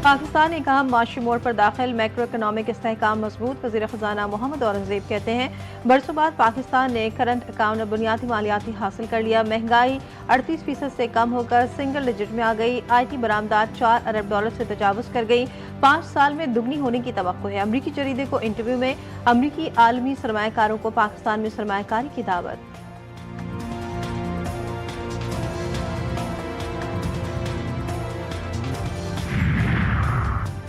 पाकिस्तान एक अहम माशी मोड़ पर दाखिल, मैक्रो इकनॉमिक इस्तेहकाम मजबूत। वज़ीर ख़जाना मोहम्मद औरंगज़ेब कहते हैं, बरसों बाद पाकिस्तान ने करंट अकाउंट और बुनियादी मालियाती हासिल कर लिया। महंगाई 38% से कम होकर सिंगल डिजिट में आ गई। IT बरामदात $4 अरब से तजावुज़ कर गई। 5 साल में दुगनी होने की तवक्को है। अमरीकी जरीदे को इंटरव्यू में अमरीकी आलमी सरमायाकारों को पाकिस्तान में सरमायाकारी की दावत।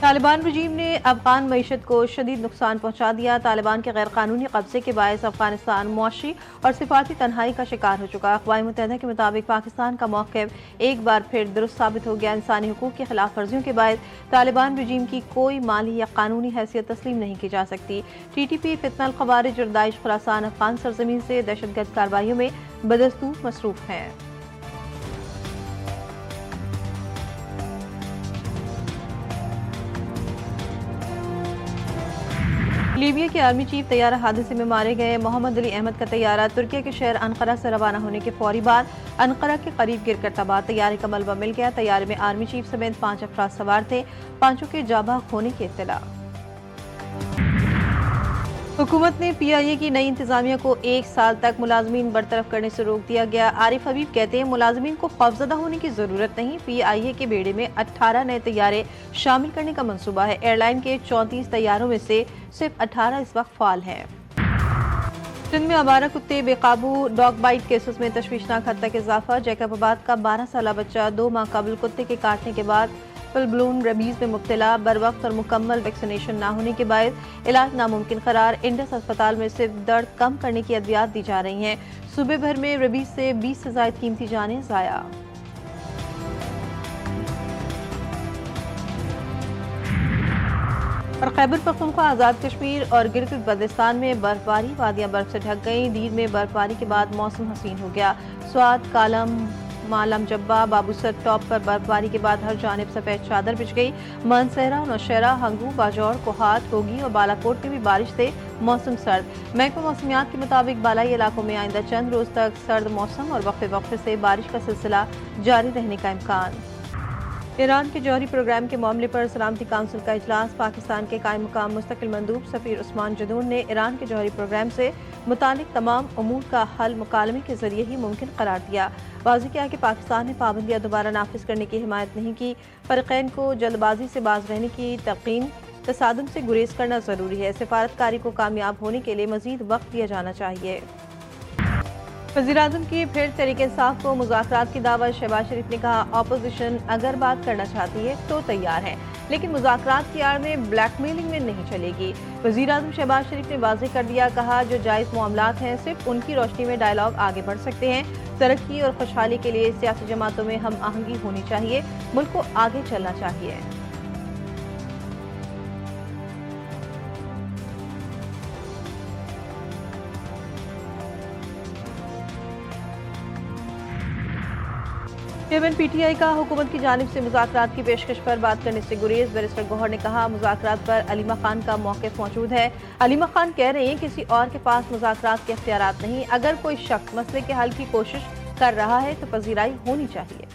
तालिबान रजीम ने अफगान मईशत को शदीद नुकसान पहुंचा दिया। तालिबान के गैर कानूनी कब्जे के बायस अफगानिस्तान मुआशी और सिफाती तन्हाई का शिकार हो चुका। अक़वाम मुत्तहिदा के मुताबिक पाकिस्तान का मौक़िफ़ एक बार फिर दुरुस्त साबित हो गया। इंसानी हुकूक की खिलाफ वर्जियों के बायस तालिबान रजीम की कोई माली या कानूनी हैसियत तस्लीम नहीं की जा सकती। TTP फितनल ख़वारिज और दाइश खुरासान अफगान सरजमीन से दहशतगर्द कार्रवाइयों में बदस्तूर मसरूफ़ हैं। लीबिया के आर्मी चीफ तैयारा हादसे में मारे गए। मोहम्मद अली अहमद का तैयारा तुर्की के शहर अनकरा से रवाना होने के फौरी बाद अनकरा के करीब गिरकर तबाह। तैयारे का मलबा मिल गया। तैयारे में आर्मी चीफ समेत 5 अफराद सवार थे। 5 के जाबाग होने की इत्तला। हुकूमत ने PIA की नई इंतजामिया को 1 साल तक मुलाजमीन बरतरफ करने से रोक दिया गया। आरिफ हबीब कहते हैं, मुलाजमीन को खौफजदा होने की जरूरत नहीं। PIA के बेड़े में 18 नए तैयारे शामिल करने का मंसूबा है। एयरलाइन के 34 तैयारों में से सिर्फ 18 इस वक्त फाल हैं। सिंध में आवारा कुत्ते बेकाबू, डॉग बाइट केसेस में तशवीशनाक हद तक इजाफा। जैकबाबाद का 12 साला बच्चा 2 माह कबल कुत्ते के काटने के बाद फुल ब्लून रेबीज में मुब्तला। बर वक्त और मुकम्मल वैक्सीनेशन न होने के बायस इलाज नामुमकिन करार। इंडस अस्पताल में सिर्फ दर्द कम करने की अद्वियात दी जा रही हैं। सूबे भर में रेबीज से 20 से ज़ायद कीमती जानें ज़ाया। और खैबर पख्तूनख्वा, आज़ाद कश्मीर और गिलगित बल्तिस्तान में बर्फबारी। वादियां बर्फ से ढक गईं। दीर में बर्फबारी के बाद मौसम हसीन हो गया। स्वाद, कालम, मालम जब्बा, बाबूसर टॉप पर बर्फबारी के बाद हर जानिब सफेद चादर बिछ गई। मानसहरा, नौशहरा, हंगू, बाजौर, कोहात, होगी और बालाकोट में भी बारिश से मौसम सर्द। महकमा मौसमियात के मुताबिक बालाई इलाकों में आइंदा चंद रोज तक सर्द मौसम और वक्फे वक्फे से बारिश का सिलसिला जारी रहने का इम्कान। ईरान के जौहरी प्रोग्राम के मामले पर सलामती काउंसिल का इजलास। पाकिस्तान के कायम मुकाम मुस्तकिल मंदूब सफ़ीर उस्मान जदून ने ईरान के जौहरी प्रोग्राम से मुतालिक तमाम उमूर का हल मुकालमे के जरिए ही मुमकिन करार दिया। वाज़ेह किया कि पाकिस्तान ने पाबंदियाँ दोबारा नाफिज करने की हिमायत नहीं की। फ़रीक़ैन को जल्दबाजी से बाज रहने की तकीन, तसादुम से गुरेज करना ज़रूरी है। सिफारतकारी को कामयाब होने के लिए मज़ीद वक्त दिया जाना चाहिए। वज़ीर-ए-आज़म की फिर तहरीक इंसाफ को मुज़ाकरात की दावत। शहबाज शरीफ ने कहा, ऑपोजिशन अगर बात करना चाहती है तो तैयार है, लेकिन मुज़ाकरात की आड़ में ब्लैकमेलिंग में नहीं चलेगी। वज़ीर-ए-आज़म शहबाज शरीफ ने वाज़ेह कर दिया, कहा जो जायज़ मामलात हैं सिर्फ उनकी रोशनी में डायलॉग आगे बढ़ सकते हैं। तरक्की और खुशहाली के लिए सियासी जमातों में हम आहंगी होनी चाहिए। मुल्क को आगे चलना चाहिए। चेयरमैन PTI का हुकूमत की जानिब से मुज़ाकरात की पेशकश पर बात करने से गुरेज। बैरिस्टर गौहर ने कहा, मुज़ाकरात पर अलीमा खान का मौक़िफ़ मौजूद है। अलीमा खान कह रहे हैं किसी और के पास मुज़ाकरात के इख्तियारात नहीं। अगर कोई शख्स मसले के हल की कोशिश कर रहा है तो पजीराई होनी चाहिए।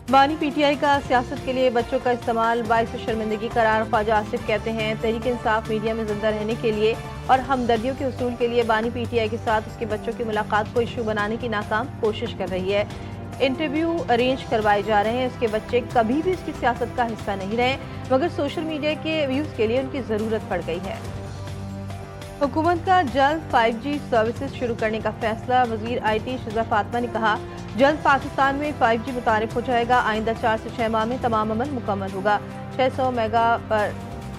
बानी PTI का सियासत के लिए बच्चों का इस्तेमाल बाइस शर्मिंदगी करार। ख्वाजा आसिफ कहते हैं, तहरीक इंसाफ मीडिया में जिंदा रहने के लिए और हमदर्दियों के उसूल के लिए बानी PTI के साथ उसके बच्चों की मुलाकात को इशू बनाने की नाकाम कोशिश कर रही है। इंटरव्यू अरेंज करवाए जा रहे हैं। उसके बच्चे कभी भी उसकी सियासत का हिस्सा नहीं रहे, मगर सोशल मीडिया के व्यूज के लिए उनकी जरूरत पड़ गई है। हुकूमत का जल्द 5G सर्विसेज शुरू करने का फैसला। वजीर IT शिजा फातिमा ने कहा, जल्द पाकिस्तान में 5G मुतारिफ हो जाएगा। आइंदा 4 से 6 माह में तमाम अमल मुकम्मल होगा। 600 मेगा पर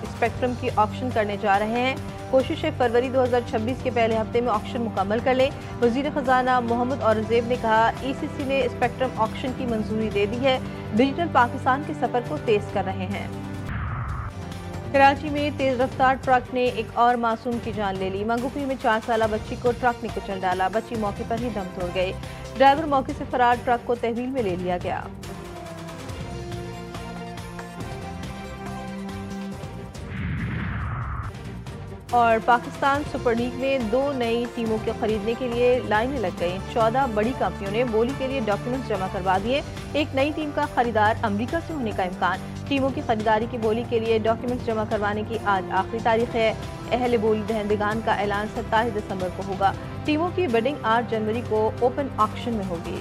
स्पेक्ट्रम की ऑक्शन करने जा रहे हैं। कोशिश है फरवरी 2026 के पहले हफ्ते में ऑक्शन मुकम्मल कर लें। वजीर खजाना मोहम्मद औरंगज़ेब ने कहा, ECC ने स्पेक्ट्रम ऑक्शन की मंजूरी दे दी है। डिजिटल पाकिस्तान के सफर को तेज कर रहे हैं। कराची में तेज रफ्तार ट्रक ने एक और मासूम की जान ले ली। मंगूपी में 4 साला बच्ची को ट्रक ने कुचल डाला। बच्ची मौके पर ही दम तोड़ गई। ड्राइवर मौके से फरार, ट्रक को तहवील में ले लिया गया। और पाकिस्तान सुपर लीग में 2 नई टीमों के खरीदने के लिए लाइनें लग गईं। 14 बड़ी कंपनियों ने बोली के लिए डॉक्यूमेंट्स जमा करवा दिए। एक नई टीम का खरीदार अमेरिका से होने का इम्कान। टीमों की खरीदारी की बोली के लिए डॉक्यूमेंट्स जमा करवाने की आज आखिरी तारीख है। अहले बोली दहंदगान का ऐलान 27 दिसंबर को होगा। टीमों की बिडिंग 8 जनवरी को ओपन ऑक्शन में होगी।